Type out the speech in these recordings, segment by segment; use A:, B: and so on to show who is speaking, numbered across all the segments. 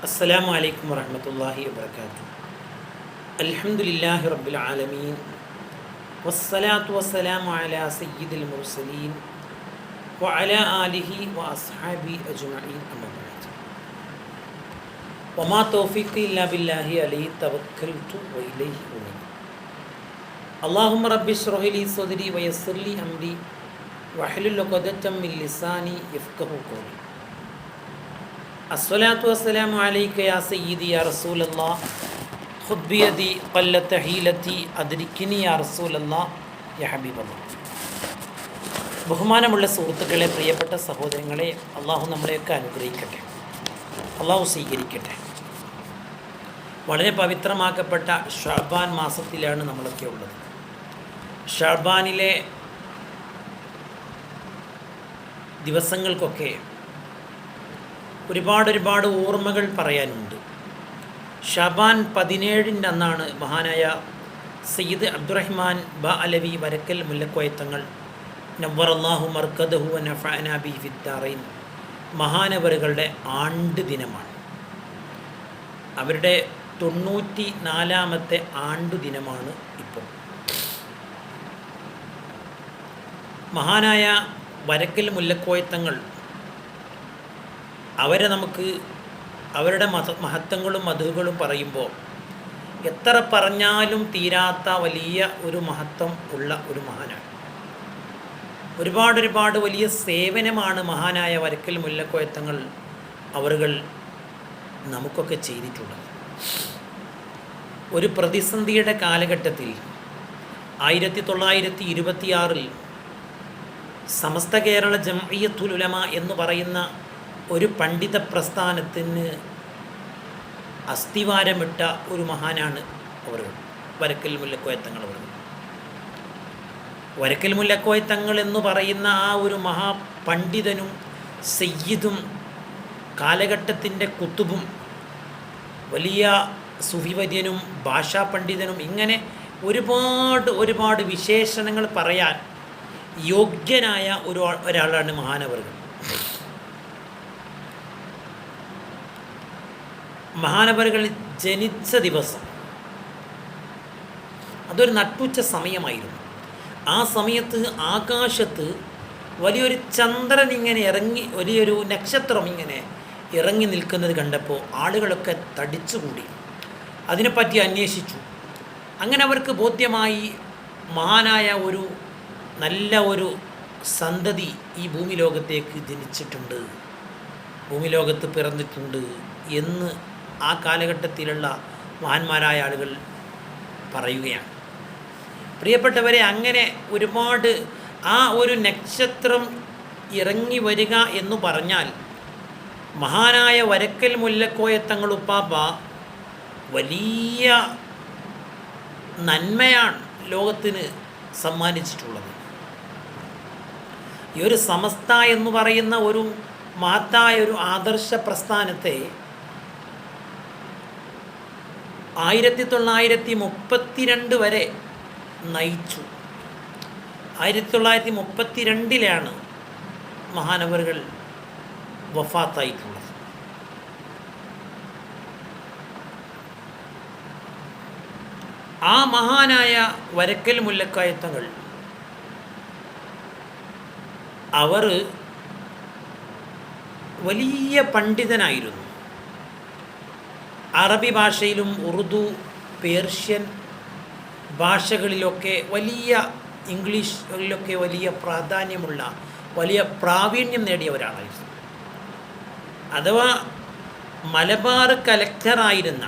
A: السلام عليكم ورحمة الله وبركاته. الحمد لله رب العالمين والصلاة والسلام على سيد المرسلين وعلى آله وأصحابه أجمعين أما بعد. وما توفيقي إلا بالله عليه توكلت وإليه أنيب. اللهم رب اشرح لي صدري ويسر لي أمري واحلل عقدة من لساني يفقهوا قولي. الصلاة والسلام عليك يا سيدي يا رسول الله خذ بيدي قلت حيلتي أدركني يا رسول الله يا حبيب الله. ബഹുമാനമുള്ള സുഹൃത്തുക്കളെ, പ്രിയപ്പെട്ട സഹോദരങ്ങളെ, അള്ളാഹു നമ്മളെയൊക്കെ അനുഗ്രഹിക്കട്ടെ, അള്ളാഹു സ്വീകരിക്കട്ടെ. വളരെ പവിത്രമാക്കപ്പെട്ട ഷഅബാൻ മാസത്തിലാണ് നമ്മളൊക്കെ ഉള്ളത്. ഷഅബാനിലെ ദിവസങ്ങൾക്കൊക്കെ ഒരുപാട് ഓർമ്മകൾ പറയാനുണ്ട്. ഷഅബാൻ 17 അന്നാണ് മഹാനായ സയ്യിദ് അബ്ദുറഹ്മാൻ ബ അലവി വരക്കൽ മുല്ലക്കോയത്തങ്ങൾ നവ്വറല്ലാഹു മർക്കദഹു വ നഫഅനാ ബിഹി ഫിദ്ദാറൈൻ മഹാനവറുകളുടെ ആണ്ട് ദിനമാണ്. അവരുടെ 94ാമത്തെ ആണ്ടു ദിനമാണ് ഇപ്പോൾ. മഹാനായ വരക്കൽ മുല്ലക്കോയത്തങ്ങൾ അവരെ നമുക്ക് അവരുടെ മഹത്വങ്ങളും മധുകളും പറയുമ്പോൾ എത്ര പറഞ്ഞാലും തീരാത്ത വലിയ ഒരു മഹത്വം ഉള്ള ഒരു മഹാനാണ്. ഒരുപാട് വലിയ സേവനമാണ് മഹാനായ വരക്കൽ മുല്ലക്കോയത്തങ്ങൾ അവറുകൾ നമുക്കൊക്കെ ചെയ്തിട്ടുള്ളത്. ഒരു പ്രതിസന്ധിയുടെ കാലഘട്ടത്തിൽ 1926 സമസ്ത കേരള ജംഇയ്യത്തുൽ ഉലമ എന്ന് പറയുന്ന ഒരു പണ്ഡിത പ്രസ്ഥാനത്തിന് അസ്ഥിവാരമിട്ട ഒരു മഹാനാണ് അവർ, വരക്കൽ മുല്ലക്കോയത്തങ്ങൾ അവർ. വരക്കൽ മുല്ലക്കോയത്തങ്ങൾ എന്ന് പറയുന്ന ആ ഒരു മഹാപണ്ഡിതനും സയ്യിദും കാലഘട്ടത്തിൻ്റെ കുത്തുബും വലിയ സുഫിവര്യനും ഭാഷാ പണ്ഡിതനും, ഇങ്ങനെ ഒരുപാട് വിശേഷണങ്ങൾ പറയാൻ യോഗ്യനായ ഒരാളാണ് മഹാനവറുകൾ. മഹാനവറുകൾ ജനിച്ച ദിവസം അതൊരു നട്ടുച്ച സമയമായിരുന്നു. ആ സമയത്ത് ആകാശത്ത് വലിയൊരു ചന്ദ്രൻ ഇങ്ങനെ ഇറങ്ങി, വലിയൊരു നക്ഷത്രം ഇങ്ങനെ ഇറങ്ങി നിൽക്കുന്നത് കണ്ടപ്പോൾ ആളുകളൊക്കെ തടിച്ചുകൂടി അതിനെപ്പറ്റി അന്വേഷിച്ചു. അങ്ങനെ അവർക്ക് ബോധ്യമായി മഹാനായ ഒരു നല്ല ഒരു സന്തതി ഈ ഭൂമി ലോകത്തേക്ക് ജനിച്ചിട്ടുണ്ട്, ഭൂമി ലോകത്ത് പിറന്നിട്ടുണ്ട് എന്ന് ആ കാലഘട്ടത്തിലുള്ള മഹാന്മാരായ ആളുകൾ പറയുകയാണ്. പ്രിയപ്പെട്ടവരെ, അങ്ങനെ ഒരുപാട് ആ ഒരു നക്ഷത്രം ഇറങ്ങി വരിക എന്ന് പറഞ്ഞാൽ മഹാനായ വരക്കൽ മുല്ലക്കോയത്തങ്ങൾ ഉപ്പാപ്പ വലിയ നന്മയാണ് ലോകത്തിന് സമ്മാനിച്ചിട്ടുള്ളത്. ഈ ഒരു സമസ്ത എന്ന് പറയുന്ന ഒരു മഹത്തായ ഒരു ആദർശ പ്രസ്ഥാനത്തെ 1932 വരെ നയിച്ചു. 1932 മഹാനവറുകൾ വഫാത്തായിട്ടുള്ളത്. ആ മഹാനായ വരക്കൽ മുല്ലക്കോയത്തങ്ങൾ അവർ വലിയ പണ്ഡിതനായിരുന്നു. അറബി ഭാഷയിലും ഉറുദു, പേർഷ്യൻ ഭാഷകളിലൊക്കെ ഇംഗ്ലീഷിലൊക്കെ വലിയ പ്രാധാന്യമുള്ള, വലിയ പ്രാവീണ്യം നേടിയവരാണായിരുന്നു. അഥവാ മലബാർ കലക്ടറായിരുന്ന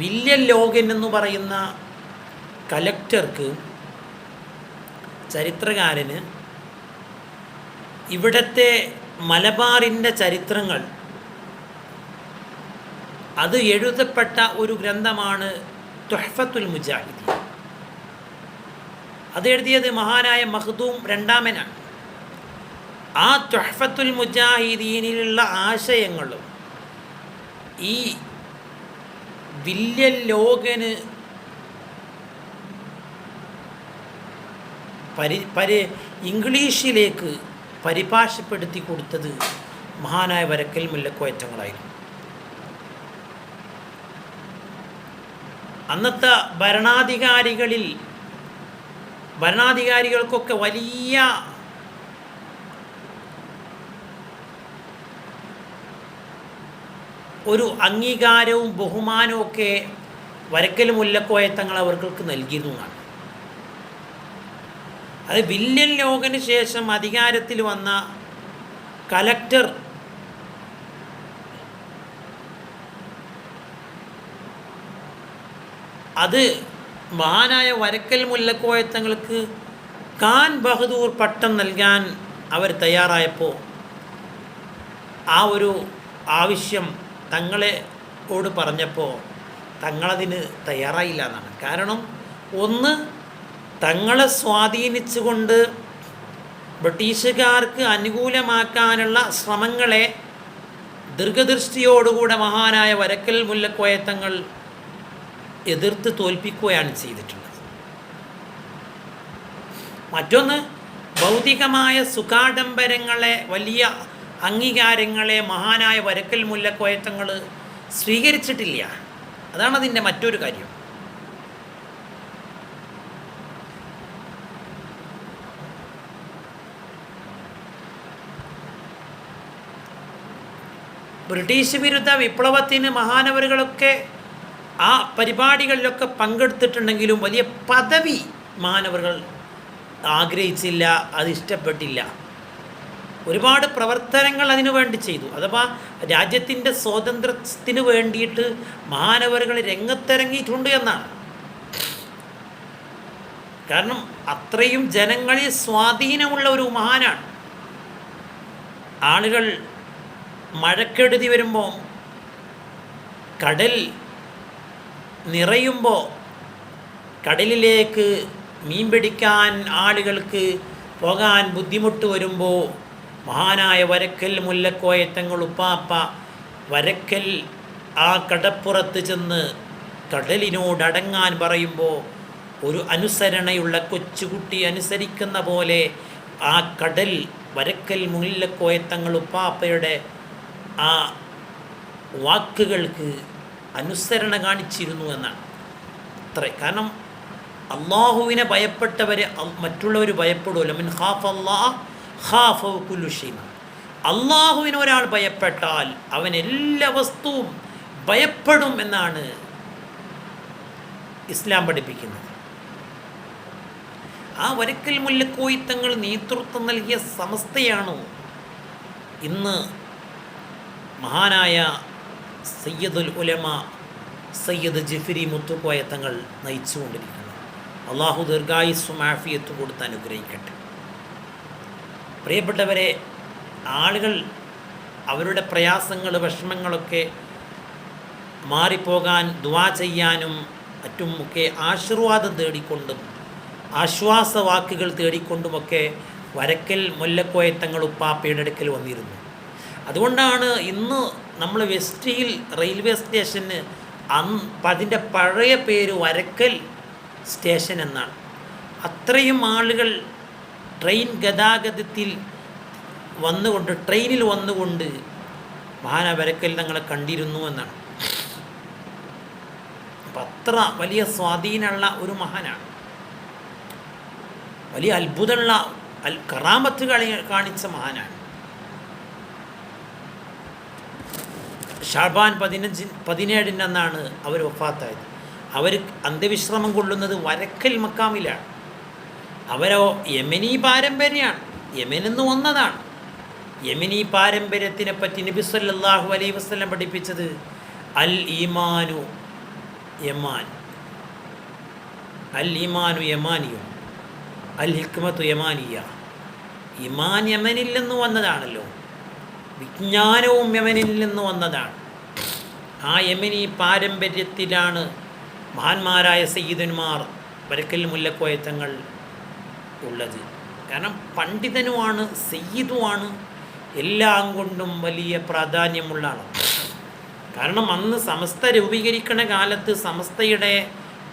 A: വില്യം ലോഗൻ എന്ന് പറയുന്ന കലക്ടർക്ക്, ചരിത്രകാരന്, ഇവിടുത്തെ മലബാറിൻ്റെ ചരിത്രങ്ങൾ അത് എഴുതപ്പെട്ട ഒരു ഗ്രന്ഥമാണ് തുഹ്ഫത്തുൽ മുജാഹിദീൻ. അത് എഴുതിയത് മഹാനായ മഖ്ദൂം രണ്ടാമനാണ്. ആ തുഹ്ഫത്തുൽ മുജാഹിദീനിലുള്ള ആശയങ്ങളും ഈ വില്യം ലോഗന് ഇംഗ്ലീഷിലേക്ക് പരിഭാഷപ്പെടുത്തി കൊടുത്തത് മഹാനായ വരക്കൽ മുല്ലക്കോയത്തങ്ങളായിരുന്നു. അന്നത്തെ ഭരണാധികാരികൾക്കൊക്കെ വലിയ ഒരു അംഗീകാരവും ബഹുമാനവും ഒക്കെ വരക്കൽ മുല്ലക്കോയത്തങ്ങൾ അവർക്ക് നൽകിയിരുന്നതാണ്. അത് വില്യം ലോഗന് ശേഷം അധികാരത്തിൽ വന്ന കലക്ടർ അത് മഹാനായ വരക്കൽ മുല്ലക്കോയത്തങ്ങൾക്ക് ഖാൻ ബഹദൂർ പട്ടം നൽകാൻ അവർ തയ്യാറായപ്പോൾ ആ ഒരു ആവശ്യം തങ്ങളോട് പറഞ്ഞപ്പോൾ തങ്ങളതിന് തയ്യാറായില്ല എന്നാണ്. കാരണം ഒന്ന്, തങ്ങളെ സ്വാധീനിച്ചുകൊണ്ട് ബ്രിട്ടീഷുകാർക്ക് അനുകൂലമാക്കാനുള്ള ശ്രമങ്ങളെ ദീർഘദൃഷ്ടിയോടുകൂടെ മഹാനായ വരക്കൽ മുല്ലക്കോയത്തങ്ങൾ എതിർത്ത് തോൽപ്പിക്കുകയാണ് ചെയ്തിട്ടുള്ളത്. മറ്റൊന്ന്, ഭൗതികമായ സുഖാഡംബരങ്ങളെ, വലിയ അംഗീകാരങ്ങളെ മഹാനായ വരക്കൽ മുല്ലക്കോയത്തങ്ങൾ സ്വീകരിച്ചിട്ടില്ല. അതാണ് അതിൻ്റെ മറ്റൊരു കാര്യം. ബ്രിട്ടീഷ് വിരുദ്ധ വിപ്ലവത്തിന് മഹാനവറുകളൊക്കെ ആ പരിപാടികളിലൊക്കെ പങ്കെടുത്തിട്ടുണ്ടെങ്കിലും വലിയ പദവി മഹാനവറുകൾ ആഗ്രഹിച്ചില്ല, അത് ഇഷ്ടപ്പെട്ടില്ല. ഒരുപാട് പ്രവർത്തനങ്ങൾ അതിനു വേണ്ടി ചെയ്തു. അഥവാ രാജ്യത്തിൻ്റെ സ്വാതന്ത്ര്യത്തിന് വേണ്ടിയിട്ട് മഹാനവറുകൾ രംഗത്തിറങ്ങിയിട്ടുണ്ട് എന്നാണ്. കാരണം അത്രയും ജനങ്ങളിൽ സ്വാധീനമുള്ള ഒരു മഹാനാണ്. ആളുകൾ മഴക്കെടുതി വരുമ്പോൾ, കടൽ നിറയുമ്പോൾ, കടലിലേക്ക് മീൻ പിടിക്കാൻ ആളുകൾക്ക് പോകാൻ ബുദ്ധിമുട്ട് വരുമ്പോൾ മഹാനായ വരക്കൽ മുല്ലക്കോയത്തങ്ങൾ ഉപ്പാപ്പ വരക്കൽ ആ കടപ്പുറത്ത് ചെന്ന് കടലിനോടടങ്ങാൻ പറയുമ്പോൾ ഒരു അനുസരണയുള്ള കൊച്ചുകുട്ടി അനുസരിക്കുന്ന പോലെ ആ കടൽ വരക്കൽ മുല്ലക്കോയത്തങ്ങൾ ഉപ്പാപ്പയുടെ ആ വാക്കുകൾക്ക് അനുസരണ കാണിച്ചിരുന്നു എന്നാണ്. കാരണം അള്ളാഹുവിനെ ഭയപ്പെട്ടവരെ മറ്റുള്ളവർ ഭയപ്പെടുമല്ലോ. മിൻ ഖാഫ് അല്ലാഹ് ഖാഫഹു കുല്ലു ഷൈ. അള്ളാഹുവിനെ ഒരാൾ ഭയപ്പെട്ടാൽ അവൻ എല്ലാ വസ്തുവും ഭയപ്പെടും എന്നാണ് ഇസ്ലാം പഠിപ്പിക്കുന്നത്. ആ വരക്കൽ മുല്ലക്കോയത്തങ്ങൾ നേതൃത്വം നൽകിയ സമസ്തയാണോ ഇന്ന് മഹാനായ സയ്യിദുൽ ഉലമ സയ്യിദ് ജിഫ്രി മുത്തുക്കോയത്തങ്ങൾ നയിച്ചുകൊണ്ടിരിക്കുന്നത്. അള്ളാഹു ദീർഘായുസ്സും ആഫിയത്തും കൊടുത്ത് അനുഗ്രഹിക്കട്ടെ. പ്രിയപ്പെട്ടവരെ, ആളുകൾ അവരുടെ പ്രയാസങ്ങൾ, വിഷമങ്ങളൊക്കെ മാറിപ്പോകാൻ ദുആ ചെയ്യാനും മറ്റുമൊക്കെ ആശീർവാദം തേടിക്കൊണ്ടും ആശ്വാസവാക്കുകൾ തേടിക്കൊണ്ടുമൊക്കെ വരക്കൽ മുല്ലക്കോയത്തങ്ങൾ ഉപ്പാപ്പയുടെ അടുക്കൽ വന്നിരുന്നു. അതുകൊണ്ടാണ് ഇന്ന് നമ്മൾ വെസ്റ്റ് ഹിൽ റെയിൽവേ സ്റ്റേഷന് അതിൻ്റെ പഴയ പേര് വരക്കൽ സ്റ്റേഷൻ എന്നാണ്. അത്രയും ആളുകൾ ട്രെയിൻ ഗതാഗതത്തിൽ വന്നുകൊണ്ട്, ട്രെയിനിൽ വന്നുകൊണ്ട് മഹാന വരക്കൽ തങ്ങളെ കണ്ടിരുന്നു എന്നാണ്. അപ്പം അത്ര വലിയ സ്വാധീനമുള്ള ഒരു മഹാനാണ്. വലിയ അത്ഭുതമുള്ള കറാമത്ത് കാണിച്ച മഹാനാണ്. ഷാബാൻ 17 അവർ വഫാത്തായത്. അവർ അന്ത്യവിശ്രമം കൊള്ളുന്നത് വരക്കൽ മക്കാമിലാണ്. അവരോ യമനി പാരമ്പര്യമാണ്, യമനിൽ വന്നതാണ്. യമനി പാരമ്പര്യത്തിനെ പറ്റി നബി സല്ലല്ലാഹു അലൈഹി വസല്ലം പഠിപ്പിച്ചത് അൽ ഈമാനു യമാൻ, അൽ ഈമാനു യമാനിയോ, അൽ ഹിക്മത്തു യമാനിയ. ഇമാൻ യമനിൽ നിന്ന് വന്നതാണല്ലോ, വിജ്ഞാനവും യമനിൽ നിന്ന് വന്നതാണ്. ആ യമനി പാരമ്പര്യത്തിലാണ് മഹാന്മാരായ സയ്യിദന്മാർ വരക്കൽ മുല്ലക്കോയത്തങ്ങൾ ഉള്ളത്. കാരണം പണ്ഡിതനുമാണ്, സയ്യിദുമാണ്, എല്ലാം കൊണ്ടും വലിയ പ്രാധാന്യമുള്ള ആളാണ്. കാരണം അന്ന് സമസ്ത രൂപീകരിക്കുന്ന കാലത്ത് സമസ്തയുടെ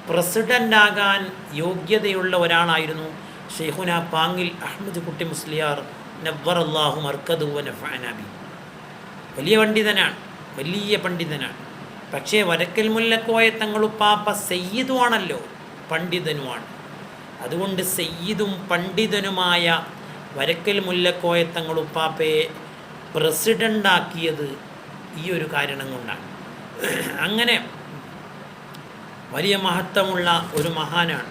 A: പ്രസിഡൻ്റാകാൻ യോഗ്യതയുള്ള ഒരാളായിരുന്നു ഷെയ്ഖുന പാങ്ങിൽ അഹമ്മദ് കുട്ടി മുസ്ലിയാർ നവ്വറല്ലാഹു മർക്കദു വ നഫഅന ബി. വലിയ പണ്ഡിതനാണ്, വലിയ പണ്ഡിതനാണ്. പക്ഷേ വരക്കൽ മുല്ലക്കോയ തങ്ങളുപ്പാപ്പ സയ്യിദുമാണല്ലോ, പണ്ഡിതനുമാണ്. അതുകൊണ്ട് സയ്യിദും പണ്ഡിതനുമായ വരക്കൽ മുല്ലക്കോയ തങ്ങളുപ്പാപ്പയെ പ്രസിഡൻ്റാക്കിയത് ഈ ഒരു കാരണം കൊണ്ടാണ്. അങ്ങനെ വലിയ മഹത്വമുള്ള ഒരു മഹാനാണ്.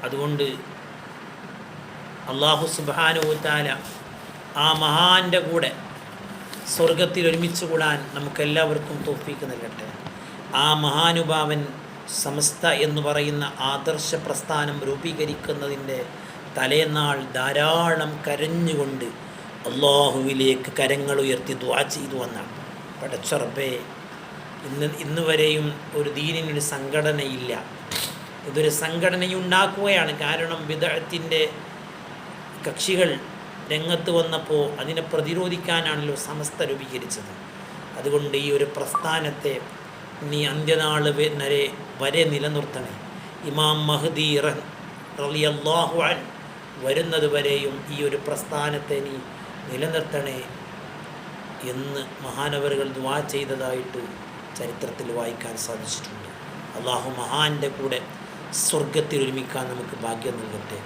A: അതുകൊണ്ട് അല്ലാഹു സുബ്ഹാനഹു വ തആല ആ മഹാൻ്റെ കൂടെ സ്വർഗത്തിൽ ഒരുമിച്ച് കൂടാൻ നമുക്കെല്ലാവർക്കും തൗഫീഖ് നൽകട്ടെ. ആ മഹാനുഭാവൻ സമസ്ത എന്ന് പറയുന്ന ആദർശ പ്രസ്ഥാനം രൂപീകരിക്കുന്നതിൻ്റെ തലേനാൾ ധാരാളം കരഞ്ഞുകൊണ്ട് അള്ളാഹുവിലേക്ക് കരങ്ങൾ ഉയർത്തി ദുആ ചെയ്തു വന്നാണ്. പടച്ച റബ്ബേ, ഇന്ന് വരെയും ഒരു ദീനിനൊരു സംഘടനയില്ല. ഇതൊരു സംഘടനയുണ്ടാക്കുകയാണ്. കാരണം ബിദ്അത്തിൻ്റെ കക്ഷികൾ രംഗത്ത് വന്നപ്പോൾ അതിനെ പ്രതിരോധിക്കാനാണല്ലോ സമസ്ത രൂപീകരിച്ചത്. അതുകൊണ്ട് ഈ ഒരു പ്രസ്ഥാനത്തെ നീ അന്ത്യനാൾ വരെ നിലനിർത്തണേ. ഇമാം മഹ്ദി റളിയല്ലാഹു അൻഹു വരുന്നത് വരെയും ഈ ഒരു പ്രസ്ഥാനത്തെ നീ നിലനിർത്തണേ എന്ന് മഹാനവറുകൾ ദുആ ചെയ്തതായിട്ട് ചരിത്രത്തിൽ വായിക്കാൻ സാധിച്ചിട്ടുണ്ട്. അള്ളാഹു മഹാൻ്റെ കൂടെ സ്വർഗത്തിൽ ഒരുമിക്കാൻ നമുക്ക് ഭാഗ്യം നൽകട്ടെ.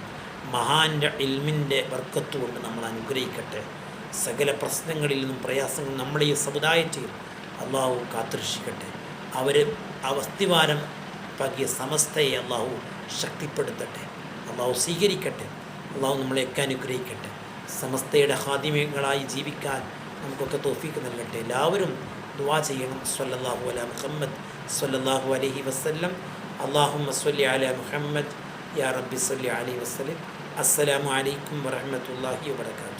A: മഹാൻ്റെ ഇൽമിൻ്റെ ബർക്കത്ത് കൊണ്ട് നമ്മൾ അനുഗ്രഹിക്കട്ടെ. സകല പ്രശ്നങ്ങളിൽ നിന്നും പ്രയാസങ്ങൾ നമ്മുടെ ഈ സമുദായത്തിൽ അള്ളാഹു കാത്തുരക്ഷിക്കട്ടെ. അവർ അവസ്ഥിവാരം പാകിയ സമസ്തയെ അള്ളാഹു ശക്തിപ്പെടുത്തട്ടെ. അള്ളാഹു സ്വീകരിക്കട്ടെ. അള്ളാഹു നമ്മളെയൊക്കെ അനുഗ്രഹിക്കട്ടെ. സമസ്തയുടെ ഹാദിമ്യങ്ങളായി ജീവിക്കാൻ നമുക്കൊക്കെ തൗഫീഖ് നൽകട്ടെ. എല്ലാവരും ദുആ ചെയ്യണം. സ്വല്ലല്ലാഹു അലാ മുഹമ്മദ് സ്വല്ലല്ലാഹു അലൈഹി വസല്ലം. അല്ലാഹുമ്മ സ്വല്ലി അലാ മുഹമ്മദ് യാ റബ്ബി സ്വല്ലി അലൈഹി വസല്ലം. അസ്സലാമു അലൈക്കും വറഹ്മത്തുള്ളാഹി വബറകാതുഹു.